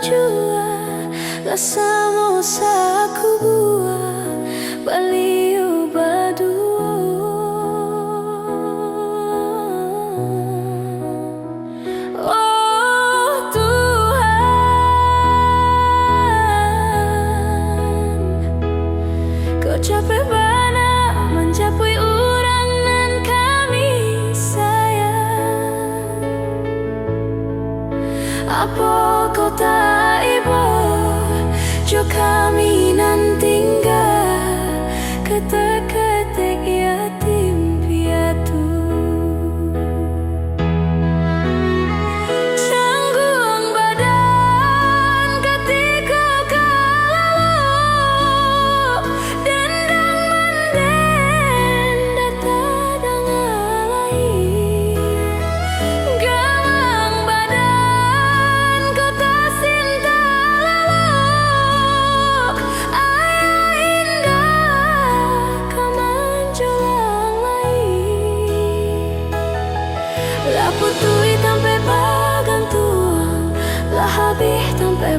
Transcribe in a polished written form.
jua la samo sa kubua baliu badua. Oh Tuhan, kau capek bana mencapai orang nan kami sayang. Apa kau tak ibu jo kami nan tinggal ketek-ketek yatim piatu. Tanggung badan ketika kalau dendang manden data dangalai. Gamang badan kau tak cinta lalu ayah indah kemanjulang lain. Lah putui sampai bagang tuang lah habis sampai